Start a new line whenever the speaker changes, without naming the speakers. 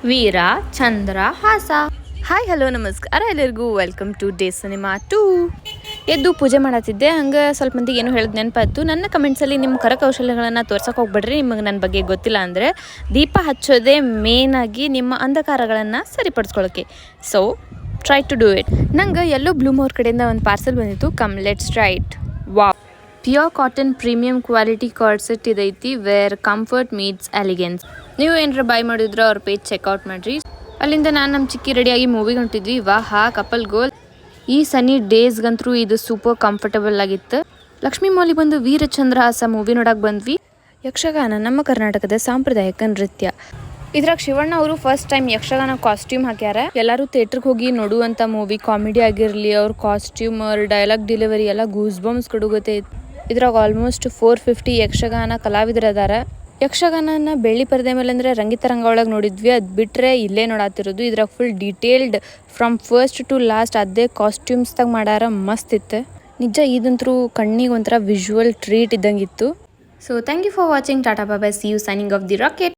ವೀರ ಚಂದ್ರ ಹಾಸ. Hi hello ನಮಸ್ಕಾರ ಎಲ್ಲರಿಗೂ, welcome to day cinema 2. ಎದ್ದು ಪೂಜೆ ಮಾಡತ್ತಿದ್ದೆ, ಹಂಗೆ ಸ್ವಲ್ಪ ಮಂದಿಗೆ ಏನು ಹೇಳಿದ್ ನೆನಪಾಯ್ತು. ನನ್ನ ಕಮೆಂಟ್ಸಲ್ಲಿ ನಿಮ್ಮ ಕರಕೌಶಲ್ಯಗಳನ್ನು ತೋರ್ಸೋಕೆ ಹೋಗ್ಬೇಡ್ರಿ, ನಿಮಗೆ ನನ್ನ ಬಗ್ಗೆ ಗೊತ್ತಿಲ್ಲ ಅಂದರೆ. ದೀಪ ಹಚ್ಚೋದೇ ಮೇನಾಗಿ ನಿಮ್ಮ ಅಂಧಕಾರಗಳನ್ನು ಸರಿಪಡಿಸ್ಕೊಳ್ಳೋಕ್ಕೆ. So try to do it. ನಂಗೆ ಎಲ್ಲೋ ಬ್ಲೂಮೋರ್ ಕಡೆಯಿಂದ ಒಂದು ಪಾರ್ಸೆಲ್ ಬಂದಿತ್ತು. Come let's try it. Wow, pure cotton premium quality cord set ಇದೈತಿ, ವೇರ್ ಕಂಫರ್ಟ್ ಮೀಟ್ಸ್ ಎಲಿಗೆನ್ಸ್. ನೀವು ಏನಾರ ಬೈ ಮಾಡಿದ್ರೆ ಅವ್ರ ಪೇಜ್ ಚೆಕ್ಔಟ್ ಮಾಡಿರಿ. ಅಲ್ಲಿಂದ ನಾನು ನಮ್ಮ ಚಿಕ್ಕಿ ರೆಡಿಯಾಗಿ ಮೂವಿಗೆ ಹೊಂಟಿದ್ವಿ. ವಾಹಾ ಕಪಲ್ ಗೋಲ್. ಈ ಸನ್ನಿ ಡೇಸ್ಗಂತರೂ ಇದು ಸೂಪರ್ ಕಂಫರ್ಟಬಲ್ ಆಗಿತ್ತು. ಲಕ್ಷ್ಮೀ ಮಾಲಿಗೆ ಬಂದು ವೀರಚಂದ್ರಹಾಸ ಮೂವಿ ನೋಡಕ್ಕೆ ಬಂದ್ವಿ. ಯಕ್ಷಗಾನ ನಮ್ಮ ಕರ್ನಾಟಕದ ಸಾಂಪ್ರದಾಯಿಕ ನೃತ್ಯ. ಇದ್ರಾಗ ಶಿವಣ್ಣ ಅವರು ಫಸ್ಟ್ ಟೈಮ್ ಯಕ್ಷಗಾನ ಕಾಸ್ಟ್ಯೂಮ್ ಹಾಕ್ಯಾರ. ಎಲ್ಲರೂ ಥಿಯೇಟ್ರಿಗೆ ಹೋಗಿ ನೋಡುವಂಥ ಮೂವಿ. ಕಾಮಿಡಿ ಆಗಿರಲಿ, ಅವ್ರ ಕಾಸ್ಟ್ಯೂಮ್, ಅವ್ರ ಡೈಲಾಗ್ ಡೆಲಿವರಿ ಎಲ್ಲ ಗೂಸ್ ಬಂಬ್ಸ್ ಕೊಡುಗತ್ತೆ. ಇದ್ರಾಗ ಆಲ್ಮೋಸ್ಟ್ 450 ಯಕ್ಷಗಾನ ಕಲಾವಿದರು ಅದಾರ. ಯಕ್ಷಗಾನನ ಬೆಳ್ಳಿ ಪರದೆ ಮೇಲೆ ಅಂದರೆ ರಂಗಿತರಂಗ ಒಳಗೆ ನೋಡಿದ್ವಿ. ಅದು ಬಿಟ್ಟರೆ ಇಲ್ಲೇ ನೋಡಾತಿರೋದು. ಇದ್ರಾಗ full detailed from first to last ಅದೇ ಕಾಸ್ಟ್ಯೂಮ್ಸ್ದಾಗ ಮಾಡ್ಯಾರ. ಮಸ್ತ್ ಇತ್ತು ನಿಜ. ಇದಂತರೂ ಕಣ್ಣಿಗೆ ಒಂಥರ ವಿಜುವಲ್ ಟ್ರೀಟ್ ಇದ್ದಂಗಿತ್ತು. So thank you for watching. Tata bye, see you, signing off the rocket.